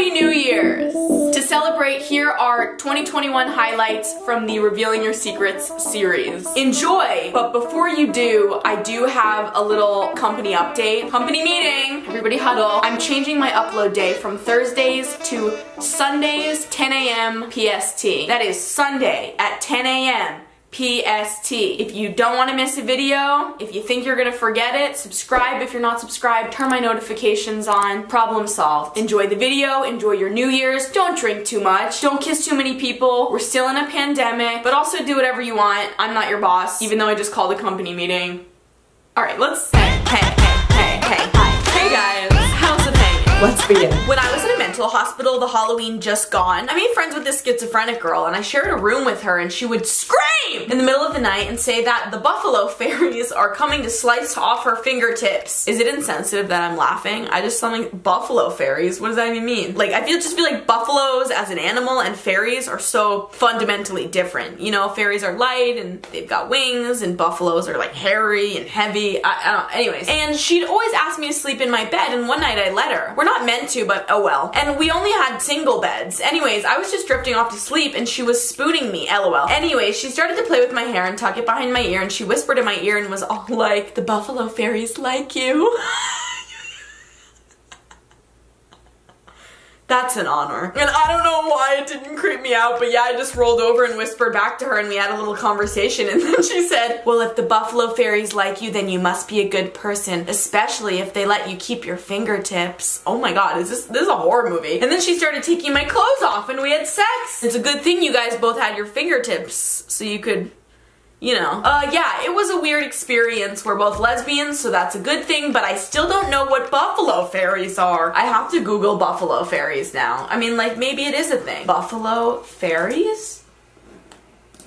Happy New Year's! To celebrate, here are 2021 highlights from the Revealing Your Secrets series. Enjoy! But before you do, I do have a little company update. Company meeting! Everybody huddle. I'm changing my upload day from Thursdays to Sundays, 10 a.m. PST. That is Sunday at 10 a.m. PST. If you don't want to miss a video, if you think you're gonna forget it, subscribe if you're not subscribed, turn my notifications on, problem solved. Enjoy the video, enjoy your New Year's, don't drink too much, don't kiss too many people, we're still in a pandemic, but also do whatever you want. I'm not your boss, even though I just called a company meeting. Alright, let's... Hey guys, how's it hanging? Let's begin. When I was in a mental hospital, the Halloween just gone, I made friends with this schizophrenic girl and I shared a room with her and she would scream in the middle of the night and say that the buffalo fairies are coming to slice off her fingertips. Is it insensitive that I'm laughing? I just sound like buffalo fairies. What does that even mean? Like, I just feel like buffaloes as an animal and fairies are so fundamentally different. You know, fairies are light and they've got wings and buffaloes are like hairy and heavy. I don't know. Anyways. And she'd always ask me to sleep in my bed and one night I let her. We're not meant to, but oh well. And we only had single beds. Anyways, I was just drifting off to sleep and she was spooning me, lol. Anyways, she started to play with my hair and tuck it behind my ear and she whispered in my ear and was all like, "The buffalo fairies like you." That's an honor. And I don't know why it didn't creep me out, but yeah, I just rolled over and whispered back to her and we had a little conversation and then she said, "Well, if the buffalo fairies like you, then you must be a good person, especially if they let you keep your fingertips." Oh my god, this is a horror movie. And then she started taking my clothes off and we had sex. It's a good thing you guys both had your fingertips so you could, you know. Yeah, it was a weird experience. We're both lesbians, so that's a good thing, but I still don't know what buffalo fairies are. I have to Google buffalo fairies now. I mean, like, maybe it is a thing. Buffalo fairies?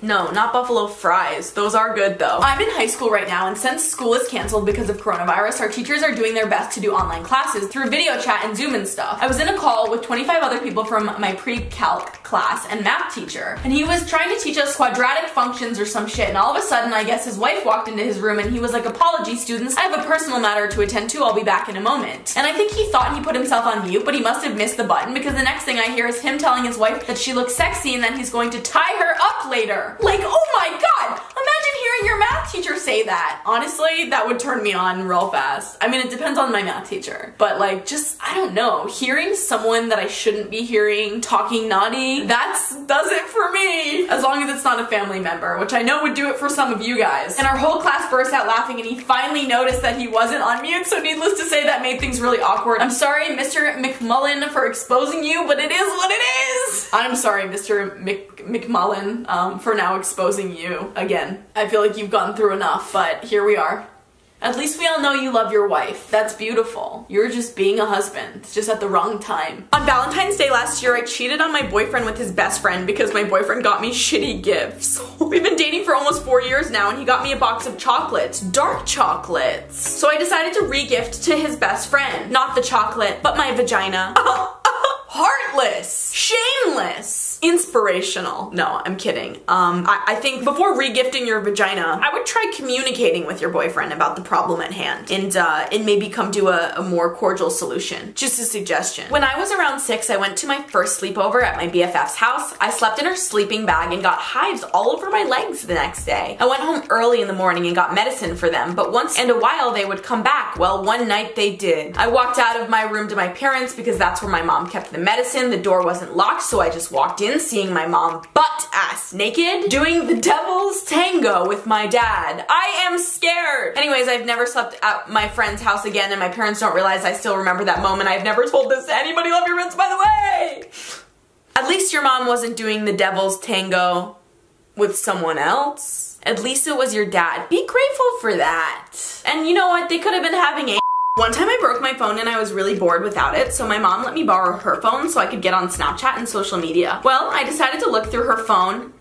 No, not buffalo fries. Those are good though. I'm in high school right now and since school is canceled because of coronavirus, our teachers are doing their best to do online classes through video chat and Zoom and stuff. I was in a call with 25 other people from my pre-calc class and math teacher, and he was trying to teach us quadratic functions or some shit, and all of a sudden I guess his wife walked into his room and he was like, "Apologies students, I have a personal matter to attend to, I'll be back in a moment." And I think he thought he put himself on mute, but he must have missed the button because the next thing I hear is him telling his wife that she looks sexy and then he's going to tie her up later. Like, oh my god! Imagine hearing your math teacher say that. Honestly, that would turn me on real fast. I mean, it depends on my math teacher. But like, just, I don't know. Hearing someone that I shouldn't be hearing talking naughty, that does it for me. As long as it's not a family member, which I know would do it for some of you guys. And our whole class burst out laughing and he finally noticed that he wasn't on mute, so needless to say, that made things really awkward. I'm sorry, Mr. McMullen, for exposing you, but it is what it is! I'm sorry, Mr. McMullen, for now exposing you again. I feel like you've gone through enough, but here we are. At least we all know you love your wife. That's beautiful. You're just being a husband, just at the wrong time. On Valentine's Day last year, I cheated on my boyfriend with his best friend because my boyfriend got me shitty gifts. We've been dating for almost 4 years now and he got me a box of chocolates, dark chocolates. So I decided to re-gift to his best friend. Not the chocolate, but my vagina. Heartless, shameless, inspirational. No, I'm kidding. I think before re-gifting your vagina, I would try communicating with your boyfriend about the problem at hand and maybe come to a more cordial solution. Just a suggestion. When I was around 6, I went to my first sleepover at my BFF's house. I slept in her sleeping bag and got hives all over my legs the next day. I went home early in the morning and got medicine for them, but once in a while they would come back. Well, one night they did. I walked out of my room to my parents because that's where my mom kept the medicine. The door wasn't locked, so I just walked in, seeing my mom butt-ass naked, doing the devil's tango with my dad. I am scared! Anyways, I've never slept at my friend's house again, and my parents don't realize I still remember that moment. I've never told this to anybody. Love your Rinse, by the way! At least your mom wasn't doing the devil's tango with someone else. At least it was your dad. Be grateful for that. And you know what? They could have been having a One time I broke my phone and I was really bored without it, so my mom let me borrow her phone so I could get on Snapchat and social media. Well, I decided to look through her phone.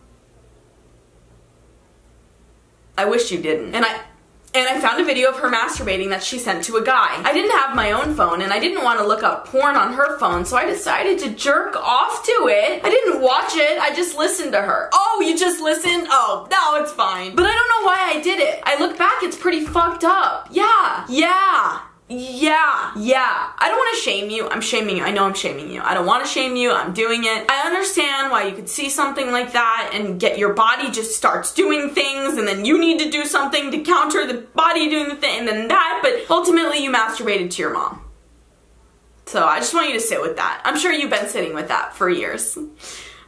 I wish you didn't. And I found a video of her masturbating that she sent to a guy. I didn't have my own phone and I didn't want to look up porn on her phone, so I decided to jerk off to it. I didn't watch it, I just listened to her. Oh, you just listened? Oh, no, it's fine. But I don't know why I did it. I look back, it's pretty fucked up. Yeah. Yeah. I don't want to shame you. I'm shaming you. I know I'm shaming you. I don't want to shame you. I'm doing it. I understand why you could see something like that and get your body just starts doing things, and then you need to do something to counter the body doing the thing, and then that, but ultimately you masturbated to your mom. So I just want you to sit with that. I'm sure you've been sitting with that for years.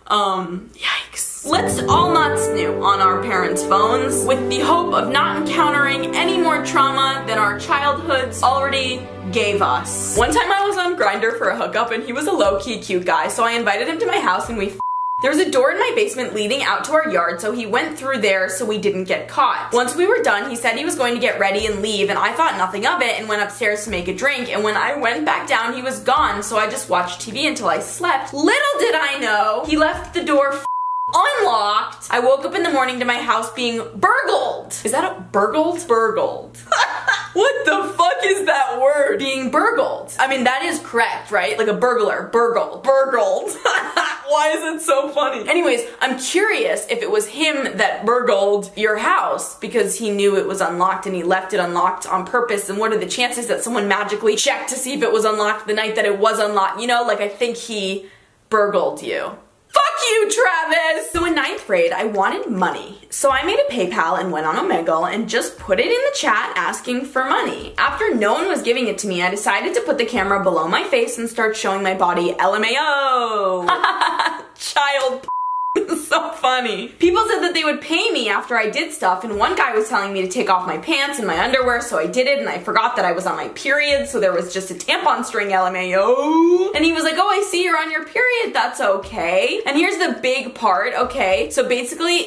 Yikes. Let's all not snoop on our parents' phones with the hope of not encountering any more trauma than our childhoods already gave us. One time I was on Grindr for a hookup and he was a low-key cute guy, so I invited him to my house and we There was a door in my basement leading out to our yard, so he went through there so we didn't get caught. Once we were done, he said he was going to get ready and leave, and I thought nothing of it and went upstairs to make a drink, and when I went back down, he was gone, so I just watched TV until I slept. Little did I know, he left the door unlocked. I woke up in the morning to my house being burgled. Is that a burgled? Burgled. What the fuck is that word? Being burgled. I mean, that is correct, right? Like a burglar. Burgled. Burgled. Why is it so funny? Anyways, I'm curious if it was him that burgled your house because he knew it was unlocked and he left it unlocked on purpose, and what are the chances that someone magically checked to see if it was unlocked the night that it was unlocked? You know, like I think he burgled you. Fuck you, Travis! So in 9th grade, I wanted money. So I made a PayPal and went on Omegle and just put it in the chat asking for money. After no one was giving it to me, I decided to put the camera below my face and start showing my body LMAO. Child so funny. People said that they would pay me after I did stuff, and one guy was telling me to take off my pants and my underwear, so I did it, and I forgot that I was on my period, so there was just a tampon string LMAO. And he was like, oh, I see you're on your period, that's okay. And here's the big part, okay? So basically,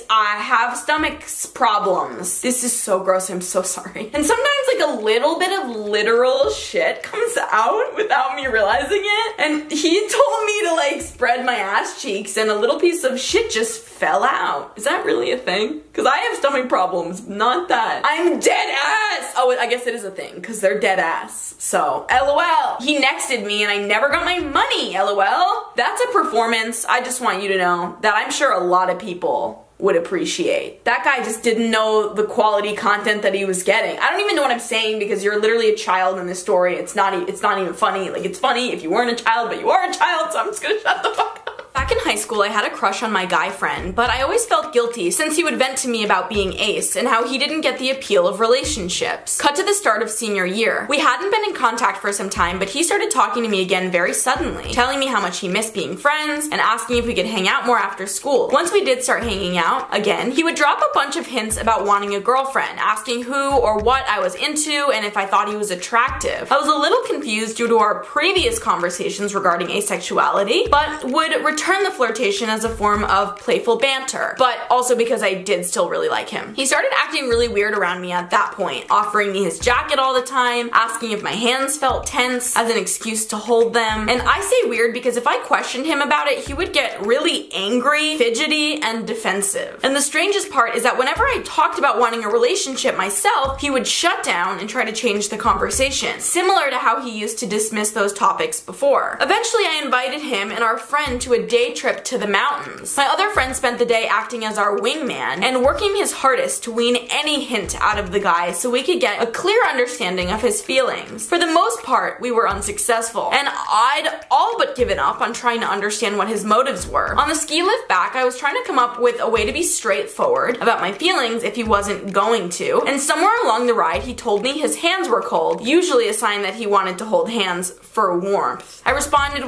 I have stomach problems. This is so gross, I'm so sorry. And sometimes like a little bit of literal shit comes out without me realizing it. And he told me to like spread my ass cheeks, and a little piece of shit just fell out. Is that really a thing? Because I have stomach problems, not that. I'm dead ass! Oh, I guess it is a thing, because they're dead ass. So, LOL. He nexted me and I never got my money, LOL. That's a performance. I just want you to know that I'm sure a lot of people would appreciate. That guy just didn't know the quality content that he was getting. I don't even know what I'm saying because you're literally a child in this story. It's not even funny. Like, it's funny if you weren't a child, but you are a child, so I'm just gonna shut the fuck up. Back in high school, I had a crush on my guy friend, but I always felt guilty since he would vent to me about being ace and how he didn't get the appeal of relationships. Cut to the start of senior year. We hadn't been in contact for some time, but he started talking to me again very suddenly, telling me how much he missed being friends and asking if we could hang out more after school. Once we did start hanging out again, he would drop a bunch of hints about wanting a girlfriend, asking who or what I was into and if I thought he was attractive. I was a little confused due to our previous conversations regarding asexuality, but would return the flirtation as a form of playful banter, but also because I did still really like him. He started acting really weird around me at that point, offering me his jacket all the time, asking if my hands felt tense as an excuse to hold them. And I say weird because if I questioned him about it, he would get really angry, fidgety, and defensive. And the strangest part is that whenever I talked about wanting a relationship myself, he would shut down and try to change the conversation, similar to how he used to dismiss those topics before. Eventually, I invited him and our friend to a day trip to the mountains. My other friend spent the day acting as our wingman and working his hardest to wean any hint out of the guy so we could get a clear understanding of his feelings. For the most part, we were unsuccessful, and I'd all but given up on trying to understand what his motives were. On the ski lift back, I was trying to come up with a way to be straightforward about my feelings if he wasn't going to, and somewhere along the ride, he told me his hands were cold, usually a sign that he wanted to hold hands for warmth. I responded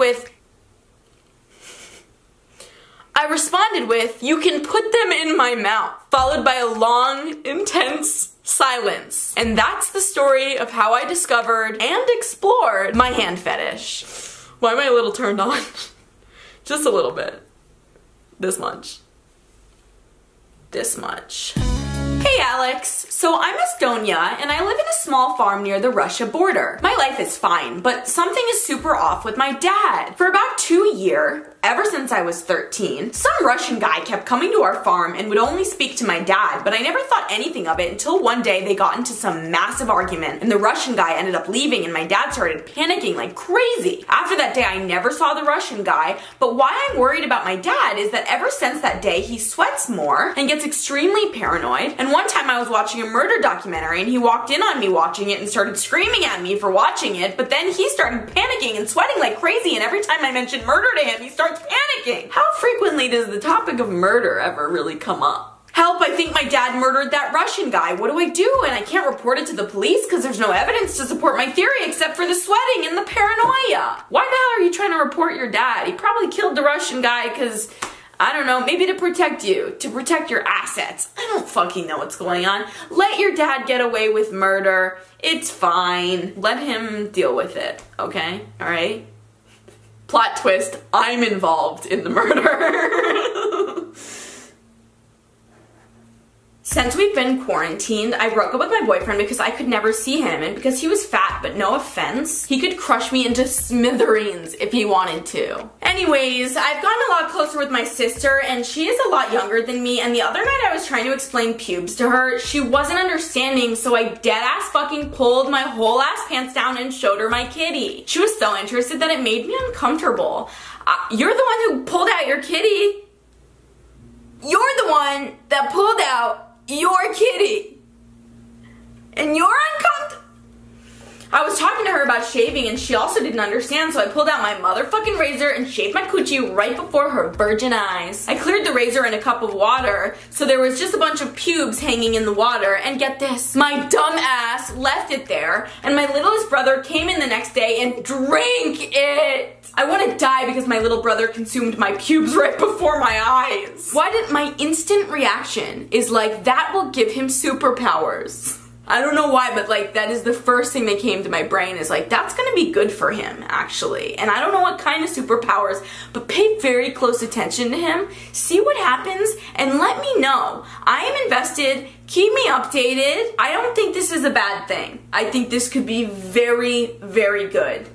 with, you can put them in my mouth, followed by a long, intense silence. And that's the story of how I discovered and explored my hand fetish. Why am I a little turned on? Just a little bit. This much. This much. Hey Alyx, so I'm Estonia and I live in a small farm near the Russia border. My life is fine, but something is super off with my dad. For about 2 years, Ever since I was 13, some Russian guy kept coming to our farm and would only speak to my dad, but I never thought anything of it until one day they got into some massive argument and the Russian guy ended up leaving and my dad started panicking like crazy. After that day, I never saw the Russian guy, but why I'm worried about my dad is that ever since that day, he sweats more and gets extremely paranoid. And one time I was watching a murder documentary and he walked in on me watching it and started screaming at me for watching it, but then he started panicking and sweating like crazy, and every time I mention murder to him, he starts panicking. How frequently does the topic of murder ever really come up? Help, I think my dad murdered that Russian guy. What do I do? And I can't report it to the police because there's no evidence to support my theory except for the sweating and the paranoia. Why the hell are you trying to report your dad? He probably killed the Russian guy because, I don't know, maybe to protect you, to protect your assets. I don't fucking know what's going on. Let your dad get away with murder. It's fine. Let him deal with it, okay? All right? Plot twist, I'm involved in the murder. Since we've been quarantined, I broke up with my boyfriend because I could never see him, and because he was fat, but no offense, he could crush me into smithereens if he wanted to. Anyways, I've gotten a lot closer with my sister, and she is a lot younger than me, and the other night I was trying to explain pubes to her. She wasn't understanding, so I deadass fucking pulled my whole ass pants down and showed her my kitty. She was so interested that it made me uncomfortable. You're the one who pulled out your kitty. You're the one that pulled out your kitty. And you're uncomfortable. I was talking to her about shaving and she also didn't understand, so I pulled out my motherfucking razor and shaved my coochie right before her virgin eyes. I cleared the razor in a cup of water, so there was just a bunch of pubes hanging in the water, and get this, my dumb ass left it there, and my littlest brother came in the next day and drank it. I want to die because my little brother consumed my pubes right before my eyes. Why did my instant reaction is like, that will give him superpowers. I don't know why, but like that is the first thing that came to my brain is like, that's gonna be good for him, actually. And I don't know what kind of superpowers, but pay very close attention to him, see what happens, and let me know. I am invested, keep me updated. I don't think this is a bad thing. I think this could be very, very good.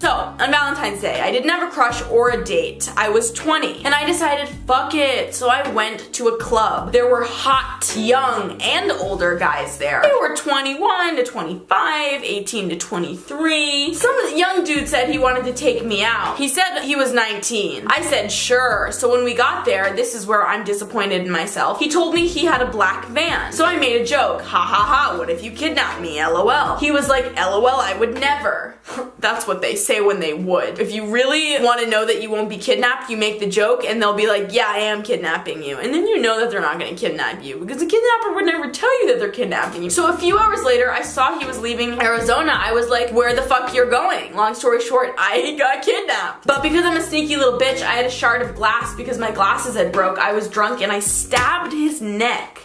So, on Valentine's Day, I didn't have a crush or a date. I was 20, and I decided, fuck it. So I went to a club. There were hot, young, and older guys there. They were 21 to 25, 18 to 23. Some young dude said he wanted to take me out. He said he was 19. I said, sure. So when we got there, this is where I'm disappointed in myself. He told me he had a black van. So I made a joke. Ha ha ha, what if you kidnapped me? LOL. He was like, LOL, I would never. That's what they say when they would. If you really want to know that you won't be kidnapped, you make the joke and they'll be like, yeah, I am kidnapping you. And then you know that they're not going to kidnap you because the kidnapper would never tell you that they're kidnapping you. So a few hours later, I saw he was leaving Arizona. I was like, where the fuck you're going? Long story short, I got kidnapped. But because I'm a sneaky little bitch, I had a shard of glass because my glasses had broke. I was drunk and I stabbed his neck.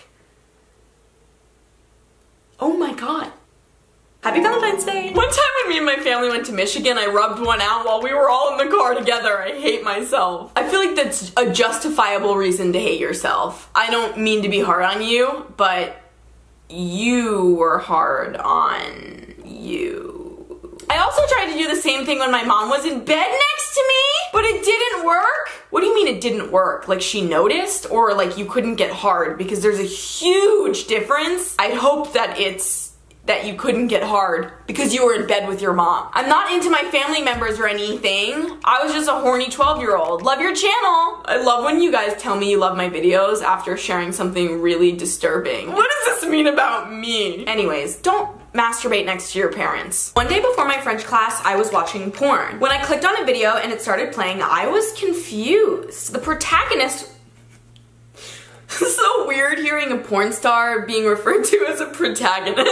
Oh my god. Happy Valentine's Day! One time when me and my family went to Michigan, I rubbed one out while we were all in the car together. I hate myself. I feel like that's a justifiable reason to hate yourself. I don't mean to be hard on you, but you were hard on you. I also tried to do the same thing when my mom was in bed next to me, but it didn't work. What do you mean it didn't work? Like she noticed? Or like you couldn't get hard? Because there's a huge difference. I'd hope that it's that you couldn't get hard because you were in bed with your mom. I'm not into my family members or anything. I was just a horny 12-year-old. Love your channel. I love when you guys tell me you love my videos after sharing something really disturbing. What does this mean about me? Anyways, don't masturbate next to your parents. One day before my French class, I was watching porn. When I clicked on a video and it started playing, I was confused. The protagonist It's so weird hearing a porn star being referred to as a protagonist.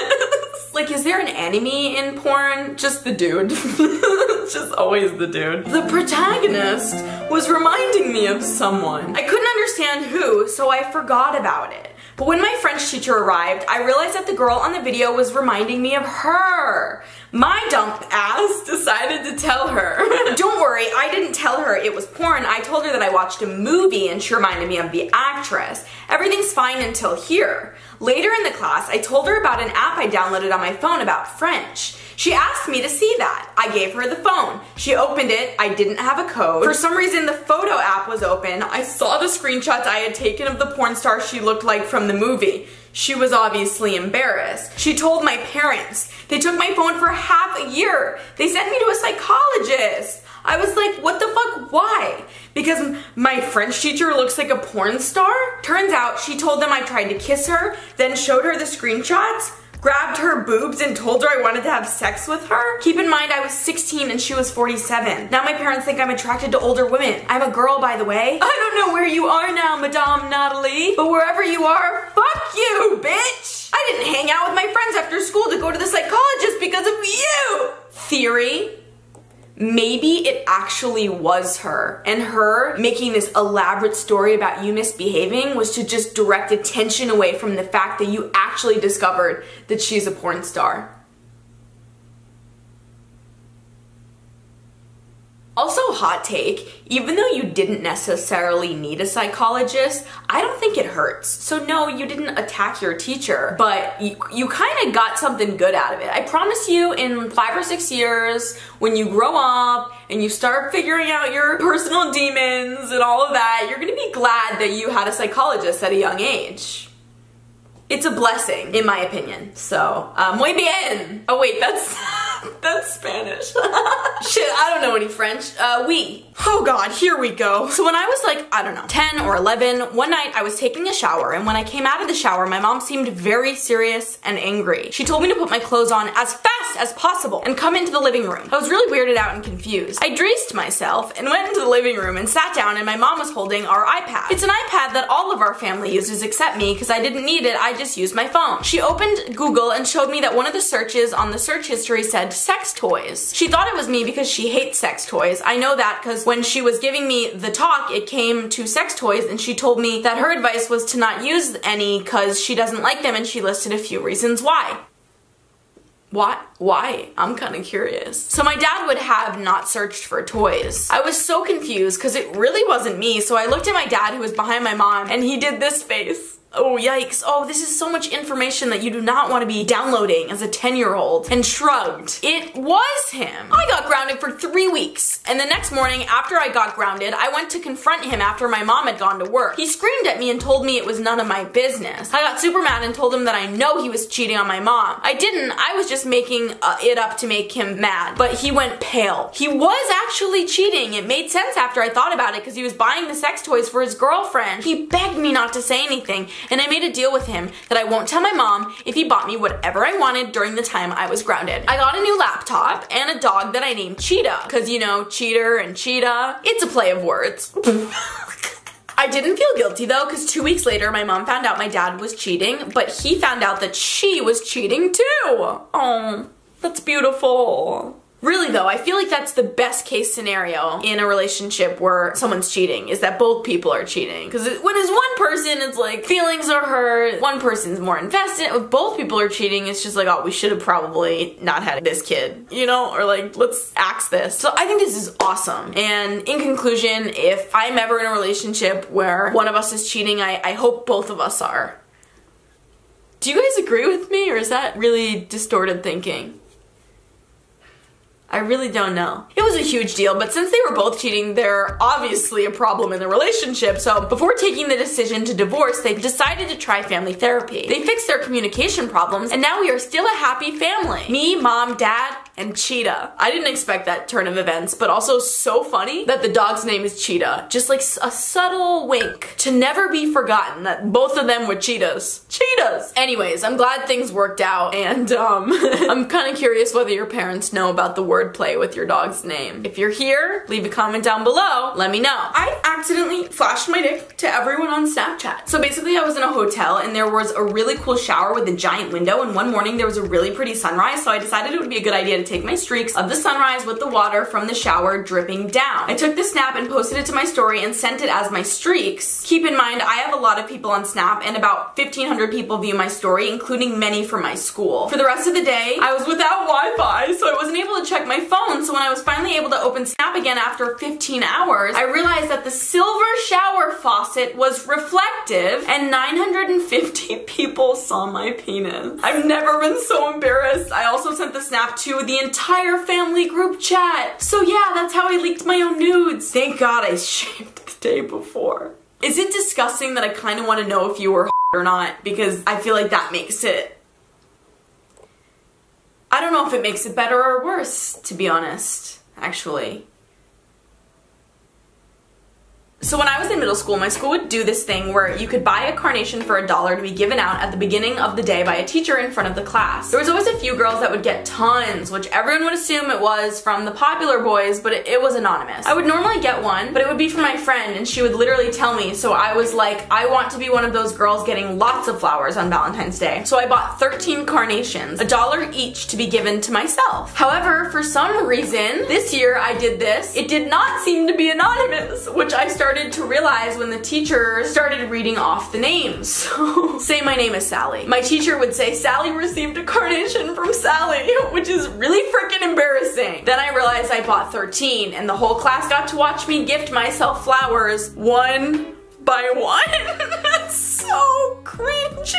Like, is there an enemy in porn? Just the dude. It's just always the dude. The protagonist was reminding me of someone. I couldn't understand who, so I forgot about it. But when my French teacher arrived, I realized that the girl on the video was reminding me of her. My dumb ass decided to tell her. Don't worry, I didn't tell her it was porn. I told her that I watched a movie and she reminded me of the actress. Everything's fine until here. Later in the class, I told her about an app I downloaded on my phone about French. She asked me to see that. I gave her the phone. She opened it. I didn't have a code. For some reason, the photo app was open. I saw the screenshots I had taken of the porn star she looked like from the movie. She was obviously embarrassed. She told my parents. They took my phone for half a year. They sent me to a psychologist. I was like, what the fuck, why? Because my French teacher looks like a porn star? Turns out she told them I tried to kiss her, then showed her the screenshots, grabbed her boobs and told her I wanted to have sex with her. Keep in mind I was 16 and she was 47. Now my parents think I'm attracted to older women. I'm a girl, by the way. I don't know where you are now, Madame Natalie, but wherever you are, fuck you, bitch! I didn't hang out with my friends after school to go to the psychologist because of you! Theory? Maybe it actually was her, and her making this elaborate story about you misbehaving was to just direct attention away from the fact that you actually discovered that she's a porn star. Also, hot take, even though you didn't necessarily need a psychologist, I don't think it hurts. So no, you didn't attack your teacher, but you kind of got something good out of it. I promise you, in 5 or 6 years, when you grow up and you start figuring out your personal demons and all of that, you're gonna be glad that you had a psychologist at a young age. It's a blessing, in my opinion. So, muy bien. Oh wait, that's Spanish. Shit, I don't know any French. Oui. Oh god, here we go. So when I was like, I don't know, 10 or 11, one night I was taking a shower, and when I came out of the shower, my mom seemed very serious and angry. She told me to put my clothes on as fast as possible and come into the living room. I was really weirded out and confused. I dressed myself and went into the living room and sat down, and my mom was holding our iPad. It's an iPad that all of our family uses except me because I didn't need it, I just used my phone. She opened Google and showed me that one of the searches on the search history said sex toys. She thought it was me because she hates sex toys. I know that because when she was giving me the talk, it came to sex toys, and she told me that her advice was to not use any because she doesn't like them, and she listed a few reasons why. What? Why? I'm kind of curious. So my dad would have not searched for toys. I was so confused because it really wasn't me, so I looked at my dad who was behind my mom, and he did this face. Oh, yikes. Oh, this is so much information that you do not want to be downloading as a 10-year-old, and shrugged. It was him. I got grounded for 3 weeks, and the next morning after I got grounded, I went to confront him after my mom had gone to work. He screamed at me and told me it was none of my business. I got super mad and told him that I know he was cheating on my mom. I didn't. I was just making it up to make him mad, but he went pale. He was actually cheating. It made sense after I thought about it because he was buying the sex toys for his girlfriend. He begged me not to say anything, and I made a deal with him that I won't tell my mom if he bought me whatever I wanted during the time I was grounded. I got a new laptop and a dog that I named Cheetah, because you know, cheater and cheetah, it's a play of words. I didn't feel guilty though, because 2 weeks later my mom found out my dad was cheating, but he found out that she was cheating too. Oh, that's beautiful. Really though, I feel like that's the best case scenario in a relationship where someone's cheating, is that both people are cheating. Because when it's one person, it's like feelings are hurt, one person's more invested. If both people are cheating, it's just like, oh, we should have probably not had this kid, you know? Or like, let's axe this. So I think this is awesome. And in conclusion, if I'm ever in a relationship where one of us is cheating, I hope both of us are. Do you guys agree with me, or is that really distorted thinking? I really don't know. It was a huge deal, but since they were both cheating, they're obviously a problem in the relationship, so before taking the decision to divorce, they decided to try family therapy. They fixed their communication problems, and now we are still a happy family. Me, mom, dad, and Cheetah. I didn't expect that turn of events, but also so funny that the dog's name is Cheetah. Just like a subtle wink to never be forgotten that both of them were cheetahs. Cheetahs! Anyways, I'm glad things worked out, and I'm kind of curious whether your parents know about the wordplay with your dog's name. If you're here, leave a comment down below, let me know. I accidentally flashed my dick to everyone on Snapchat. So basically I was in a hotel and there was a really cool shower with a giant window, and one morning there was a really pretty sunrise, so I decided it would be a good idea to take my streaks of the sunrise with the water from the shower dripping down. I took the snap and posted it to my story and sent it as my streaks. Keep in mind, I have a lot of people on Snap and about 1,500 people view my story, including many from my school. For the rest of the day, I was without Wi-Fi, so I wasn't able to check my phone. So when I was finally able to open Snap again after 15 hours, I realized that the silver shower faucet was reflective and 950 people saw my penis. I've never been so embarrassed. I also sent the snap to the entire family group chat. So yeah, that's how I leaked my own nudes. Thank God I shaved the day before. Is it disgusting that I kind of want to know if you were or not? Because I feel like that makes it... I don't know if it makes it better or worse, to be honest, actually. So when I was in middle school, my school would do this thing where you could buy a carnation for $1 to be given out at the beginning of the day by a teacher in front of the class. There was always a few girls that would get tons, which everyone would assume it was from the popular boys, but it was anonymous. I would normally get one, but it would be from my friend, and she would literally tell me, so I was like, I want to be one of those girls getting lots of flowers on Valentine's Day. So I bought 13 carnations, $1 each to be given to myself. However, for some reason, this year I did this. It did not seem to be anonymous, which I started to realize when the teacher started reading off the names. So, say my name is Sally. My teacher would say, Sally received a carnation from Sally, which is really freaking embarrassing. Then I realized I bought 13 and the whole class got to watch me gift myself flowers one by one. That's so cringy.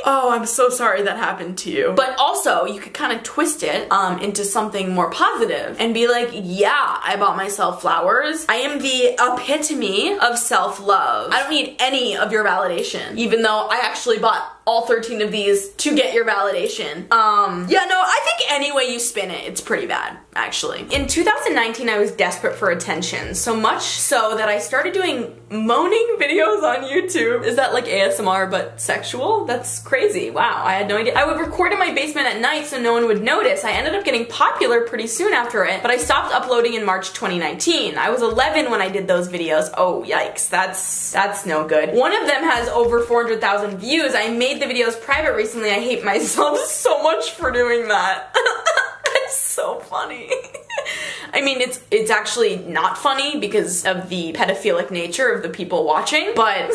Oh, I'm so sorry that happened to you. But also, you could kind of twist it into something more positive and be like, yeah, I bought myself flowers. I am the epitome of self-love. I don't need any of your validation, even though I actually bought all 13 of these to get your validation. Yeah, no, I think any way you spin it, it's pretty bad, actually. In 2019, I was desperate for attention, so much so that I started doing moaning videos on YouTube. Is that like ASMR but sexual? That's crazy. Wow, I had no idea. I would record in my basement at night so no one would notice. I ended up getting popular pretty soon after it, but I stopped uploading in March 2019. I was 11 when I did those videos. Oh, yikes, that's no good. One of them has over 400,000 views. I made the videos private recently. I hate myself so much for doing that. It's so funny. I mean, it's actually not funny because of the pedophilic nature of the people watching, but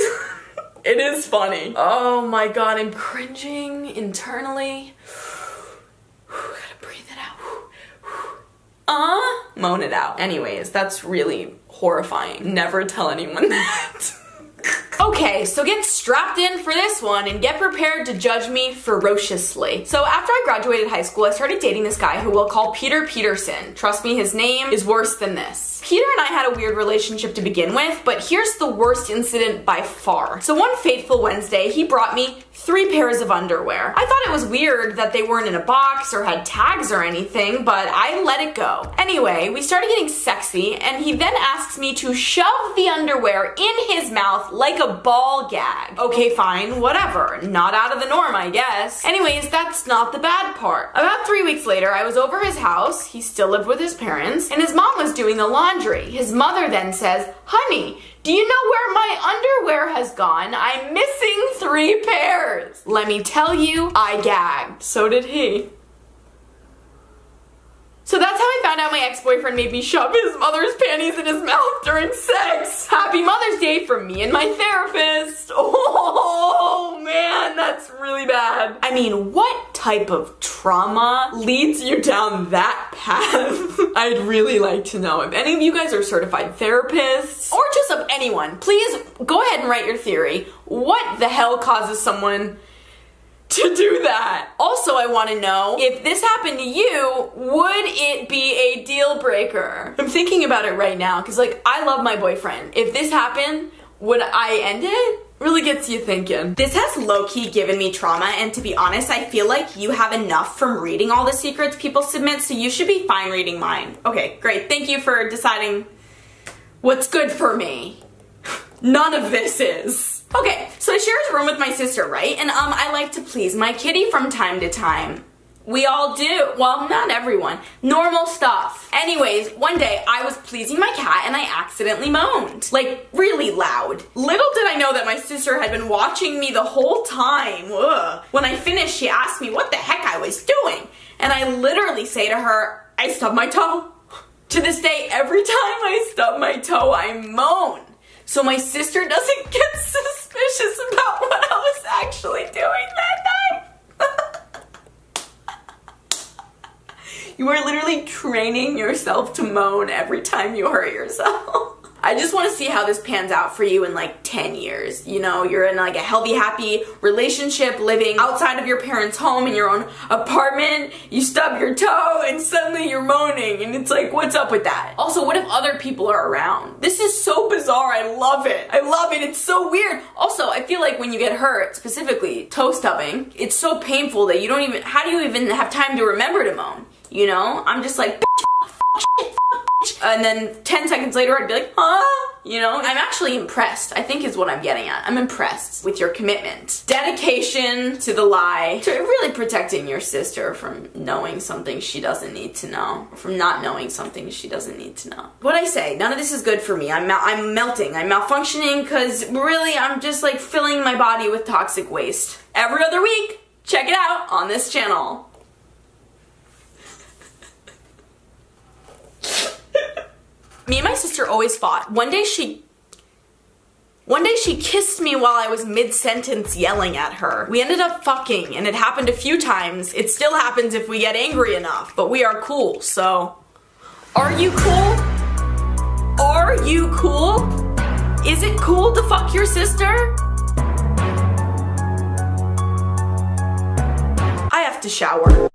it is funny. Oh my god, I'm cringing internally. Gotta breathe it out. Moan it out. Anyways, that's really horrifying. Never tell anyone that. Okay, so get strapped in for this one and get prepared to judge me ferociously. So after I graduated high school, I started dating this guy who we'll call Peter Peterson. Trust me, his name is worse than this. Peter and I had a weird relationship to begin with, but here's the worst incident by far. So one fateful Wednesday, he brought me 3 pairs of underwear. I thought it was weird that they weren't in a box or had tags or anything, but I let it go. Anyway, we started getting sexy, and he then asks me to shove the underwear in his mouth like a ball gag. Okay, fine, whatever. Not out of the norm, I guess. Anyways, that's not the bad part. About 3 weeks later, I was over his house. He still lived with his parents, and his mom was doing the laundry. His mother then says, honey, do you know where my underwear has gone? I'm missing 3 pairs. Let me tell you, I gagged. So did he. So that's how I found out my ex-boyfriend made me shove his mother's panties in his mouth during sex. Happy Mother's Day from me and my therapist. Oh man, that's really bad. I mean, what type of trauma leads you down that path? I'd really like to know. If any of you guys are certified therapists, or just of anyone, please go ahead and write your theory. What the hell causes someone to do that? Also, I want to know, if this happened to you, would it be a deal breaker? I'm thinking about it right now, because like, I love my boyfriend. If this happened, would I end it? Really gets you thinking. This has low-key given me trauma, and to be honest, I feel like you have enough from reading all the secrets people submit, so you should be fine reading mine. Okay, great. Thank you for deciding what's good for me. None of this is. Okay, so I share his room with my sister, right? And I like to please my kitty from time to time. We all do. Well, not everyone. Normal stuff. Anyways, one day I was pleasing my cat and I accidentally moaned. Like, really loud. Little did I know that my sister had been watching me the whole time. Ugh. When I finished, she asked me what the heck I was doing. And I literally say to her, I stubbed my toe. To this day, every time I stub my toe, I moan. So my sister doesn't get suspicious about what I was actually doing that night. You are literally training yourself to moan every time you hurt yourself. I just want to see how this pans out for you in like 10 years. You know, you're in like a healthy, happy relationship, living outside of your parents' home in your own apartment. You stub your toe and suddenly you're moaning and it's like, what's up with that? Also, what if other people are around? This is so bizarre. I love it. I love it. It's so weird. Also, I feel like when you get hurt, specifically toe stubbing, it's so painful that you don't even, how do you even have time to remember to moan? You know, I'm just like, shit, and then 10 seconds later I'd be like, huh? You know, I'm actually impressed, I think is what I'm getting at. I'm impressed with your commitment. Dedication to the lie, to really protecting your sister from knowing something she doesn't need to know, from not knowing something she doesn't need to know. What'd I say? None of this is good for me. I'm melting, I'm malfunctioning, because really I'm just like filling my body with toxic waste. Every other week, check it out on this channel. Me and my sister always fought. One day she kissed me while I was mid-sentence yelling at her. We ended up fucking, and it happened a few times. It still happens if we get angry enough, but we are cool, so. Are you cool? Are you cool? Is it cool to fuck your sister? I have to shower.